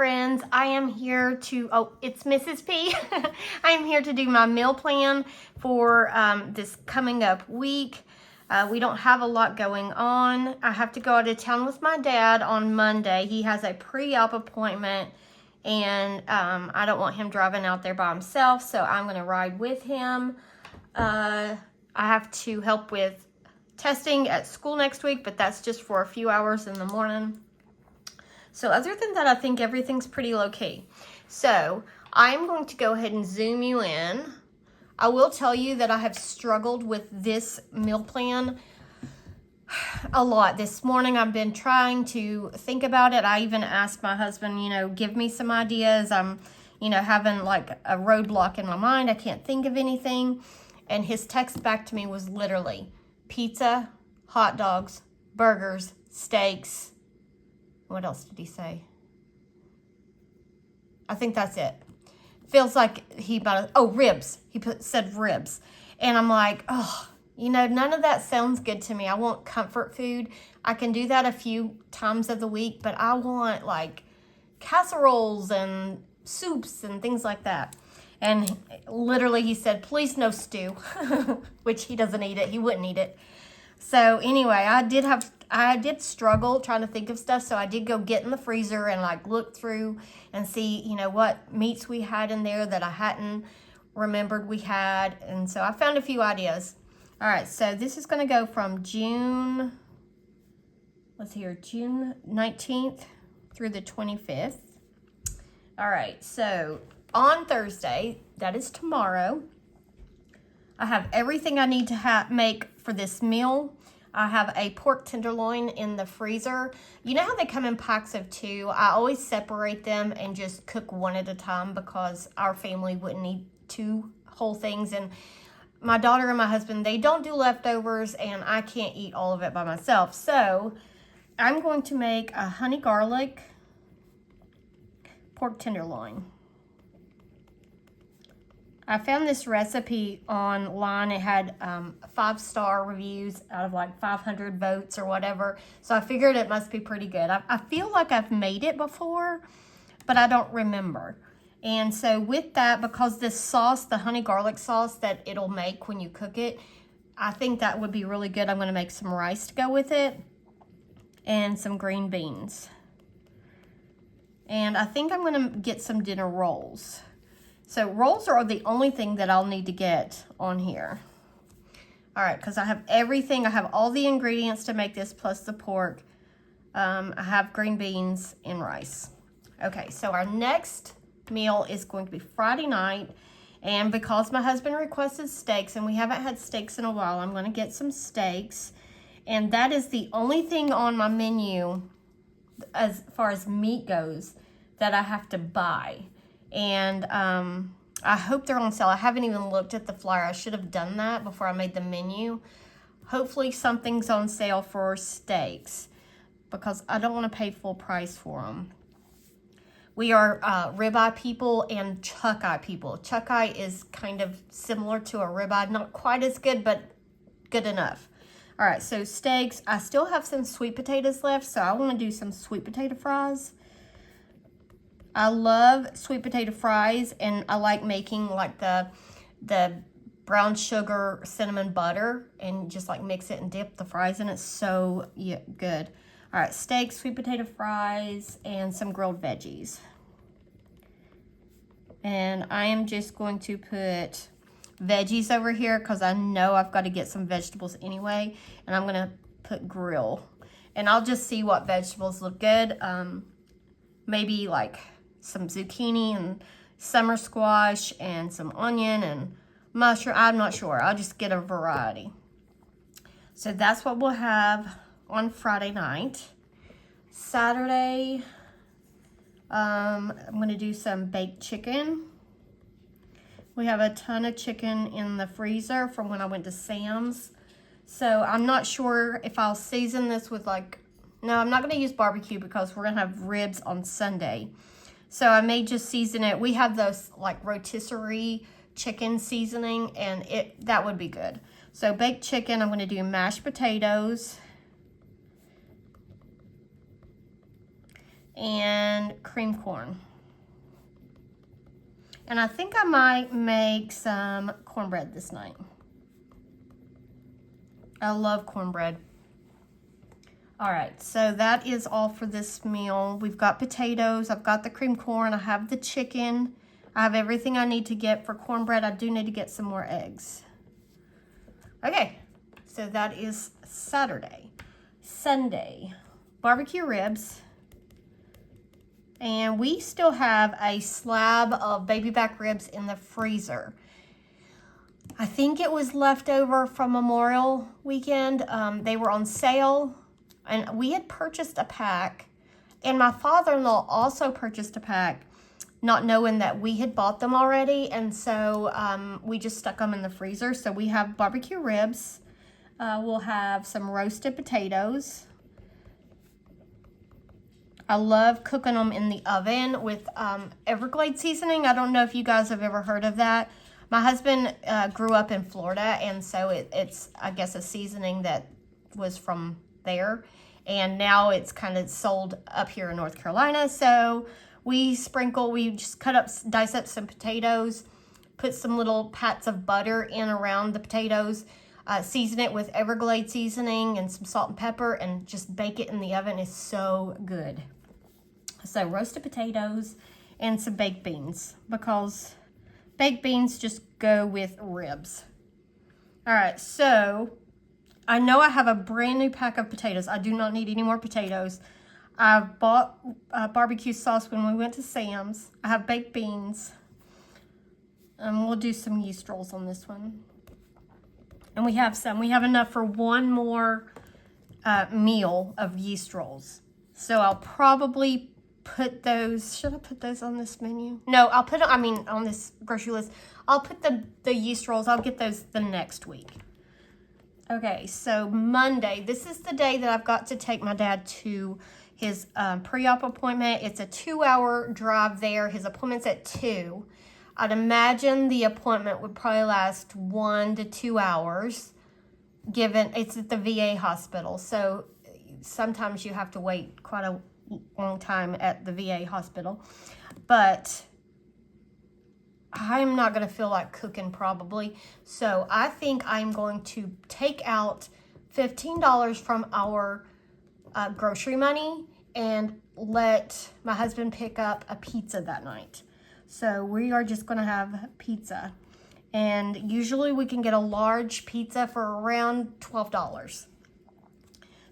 friends. I am here to, oh, it's Mrs. P. I am here to do my meal plan for this coming up week. We don't have a lot going on. I have to go out of town with my dad on Monday. He has a pre-op appointment, and I don't want him driving out there by himself, so I'm going to ride with him. I have to help with testing at school next week, but that's just for a few hours in the morning. So other than that, I think everything's pretty low-key. So I'm going to go ahead and zoom you in. I will tell you that I have struggled with this meal plan a lot. This morning I've been trying to think about it. I even asked my husband, give me some ideas. I'm, having like a roadblock in my mind. I can't think of anything. And his text back to me was literally pizza, hot dogs, burgers, steaks. What else did he say? I think that's it. Feels like he bought, ribs. He said ribs. And I'm like, none of that sounds good to me. I want comfort food. I can do that a few times of the week, but I want like casseroles and soups and things like that. And literally he said, please no stew, which he doesn't eat it. He wouldn't eat it. So anyway, I did struggle trying to think of stuff. So I did go get in the freezer and like look through and see, what meats we had in there that I hadn't remembered we had. And so I found a few ideas. All right, so this is going to go from June 19th through the 25th. All right, so on Thursday, that is tomorrow, I have everything I need to make for this meal. I have a pork tenderloin in the freezer. You know how they come in packs of 2? I always separate them and just cook one at a time because our family wouldn't eat 2 whole things. And my daughter and my husband, they don't do leftovers, and I can't eat all of it by myself. So I'm going to make a honey garlic pork tenderloin. I found this recipe online. It had 5-star reviews out of like 500 votes or whatever. So I figured it must be pretty good. I feel like I've made it before, but I don't remember. And so with that, because this sauce, the honey garlic sauce that it'll make when you cook it, I think that would be really good. I'm going to make some rice to go with it and some green beans. And I think I'm going to get some dinner rolls. So rolls are the only thing that I'll need to get on here. All right, because I have everything. I have all the ingredients to make this plus the pork. I have green beans and rice. Okay, so our next meal is going to be Friday night. And because my husband requested steaks, and we haven't had steaks in a while, I'm going to get some steaks. And that is the only thing on my menu as far as meat goes that I have to buy. And I hope they're on sale. I haven't even looked at the flyer. I should have done that before I made the menu. Hopefully something's on sale for steaks because I don't want to pay full price for them. We are ribeye people and chuck eye people. Chuck eye is kind of similar to a ribeye. Not quite as good, but good enough. All right, so steaks. I still have some sweet potatoes left, so I want to do some sweet potato fries. I love sweet potato fries, and I like making like the brown sugar cinnamon butter and just like mix it and dip the fries in it. So good. All right, steak, sweet potato fries, and some grilled veggies. And I am just going to put veggies over here because I know I've got to get some vegetables anyway. And I'm going to put grill. And I'll just see what vegetables look good. Maybe like some zucchini and summer squash and some onion and mushroom. I'm not sure. I'll just get a variety. So that's what we'll have on Friday night. Saturday, I'm going to do some baked chicken. We have a ton of chicken in the freezer from when I went to Sam's. So I'm not sure if I'll season this with no, I'm not going to use barbecue because we're going to have ribs on Sunday. So I may just season it. We have those like rotisserie chicken seasoning, and that would be good. So baked chicken, I'm going to do mashed potatoes and cream corn. And I think I might make some cornbread this night. I love cornbread. All right, so that is all for this meal. We've got potatoes, I've got the cream corn, I have the chicken, I have everything I need to get for cornbread. I do need to get some more eggs. Okay, so that is Saturday. Sunday, barbecue ribs. And we still have a slab of baby back ribs in the freezer. I think it was left over from Memorial Weekend. They were on sale, and we had purchased a pack. And my father-in-law also purchased a pack, not knowing that we had bought them already. And so we just stuck them in the freezer. So we have barbecue ribs. We'll have some roasted potatoes. I love cooking them in the oven with Everglade seasoning. I don't know if you guys have ever heard of that. My husband grew up in Florida, and so it's, I guess, a seasoning that was from there. And now it's kind of sold up here in North Carolina. So we just dice up some potatoes, put some little pats of butter in around the potatoes, season it with Everglade seasoning and some salt and pepper, and just bake it in the oven. It's so good. So roasted potatoes and some baked beans, because baked beans just go with ribs. All right, so I know I have a brand new pack of potatoes. I do not need any more potatoes. I bought barbecue sauce when we went to Sam's. I have baked beans. We'll do some yeast rolls on this one. And we have enough for one more meal of yeast rolls. So I'll probably put those, should I put those on this menu? No, I'll put, on this grocery list. I'll put the yeast rolls, I'll get those the next week. Okay, so Monday, this is the day that I've got to take my dad to his pre-op appointment. It's a 2-hour drive there. His appointment's at 2. I'd imagine the appointment would probably last 1 to 2 hours, given it's at the VA hospital. So sometimes you have to wait quite a long time at the VA hospital. But I'm not going to feel like cooking probably. So I think I'm going to take out $15 from our grocery money and let my husband pick up a pizza that night. So we are just going to have pizza. And usually we can get a large pizza for around $12.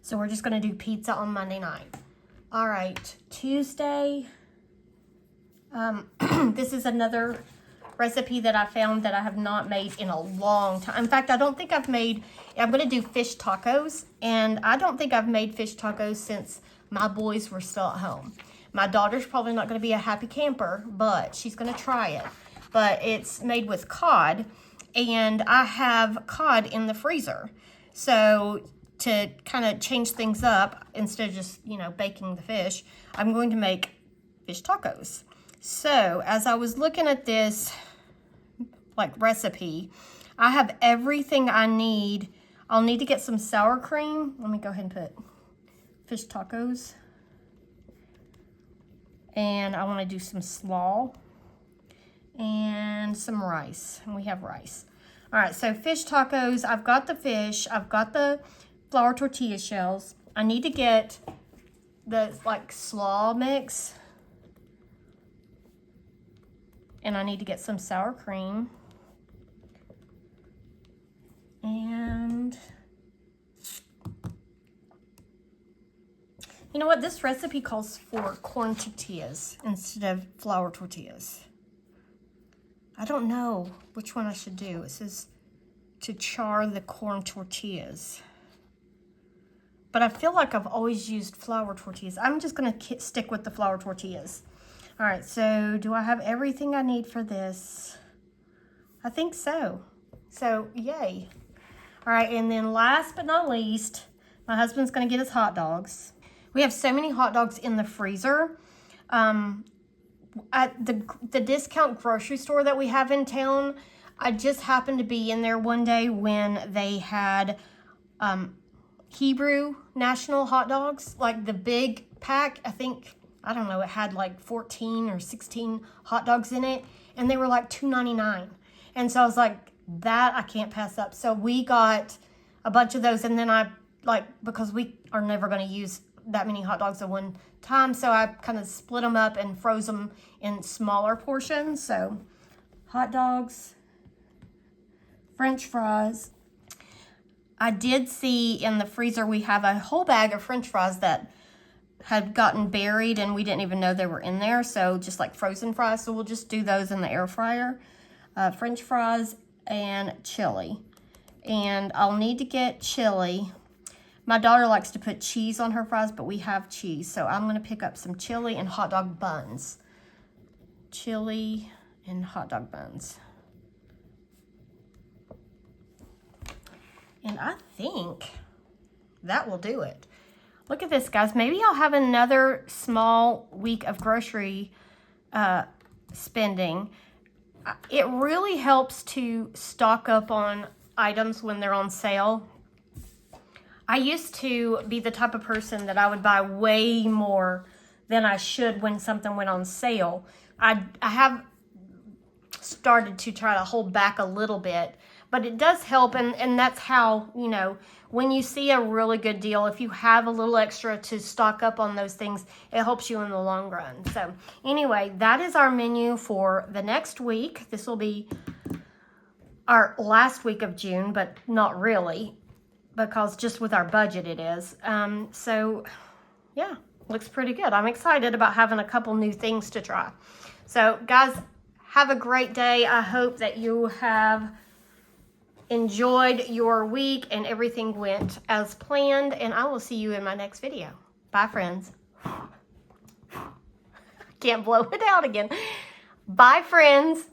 So we're just going to do pizza on Monday night. All right, Tuesday. This is another recipe that I found that I have not made in a long time. In fact, I don't think I'm going to do fish tacos. And I don't think I've made fish tacos since my boys were still at home. My daughter's probably not going to be a happy camper, but she's going to try it. But it's made with cod, and I have cod in the freezer. So to kind of change things up, instead of just, baking the fish, I'm going to make fish tacos. So as I was looking at this recipe, I have everything I need. I'll need to get some sour cream. Let me go ahead and put fish tacos. And I want to do some slaw and some rice. And we have rice. All right, so fish tacos. I've got the fish. I've got the flour tortilla shells. I need to get the slaw mix. And I need to get some sour cream. And you know what? This recipe calls for corn tortillas instead of flour tortillas. I don't know which one I should do. It says to char the corn tortillas. But I feel like I've always used flour tortillas. I'm just going to stick with the flour tortillas. All right, so do I have everything I need for this? I think so. So, yay. All right, and then last but not least, my husband's going to get his hot dogs. We have so many hot dogs in the freezer. At the discount grocery store that we have in town, I just happened to be in there one day when they had Hebrew National hot dogs, like the big pack. I I don't know, it had like 14 or 16 hot dogs in it, and they were like $2.99. And so I was like, that I can't pass up. So we got a bunch of those, and then I, like, because we are never going to use that many hot dogs at one time, so I kind of split them up and froze them in smaller portions. So hot dogs, French fries. I did see in the freezer we have a whole bag of French fries that had gotten buried and we didn't even know they were in there, so just like frozen fries. So we'll just do those in the air fryer. French fries and chili. And I'll need to get chili. My daughter likes to put cheese on her fries, but we have cheese, so I'm gonna pick up some chili and hot dog buns. Chili and hot dog buns. And I think that will do it. Look at this, guys. Maybe I'll have another small week of grocery spending. It really helps to stock up on items when they're on sale. I used to be the type of person that I would buy way more than I should when something went on sale. I have started to try to hold back a little bit, but it does help, and that's how, you know, when you see a really good deal, if you have a little extra to stock up on those things, it helps you in the long run. So anyway, that is our menu for the next week. This will be our last week of June, but not really, because just with our budget it is. So yeah, looks pretty good. I'm excited about having a couple new things to try. So guys, have a great day. I hope that you have enjoyed your week and everything went as planned, and I will see you in my next video. Bye, friends. Can't blow it out again. Bye, friends.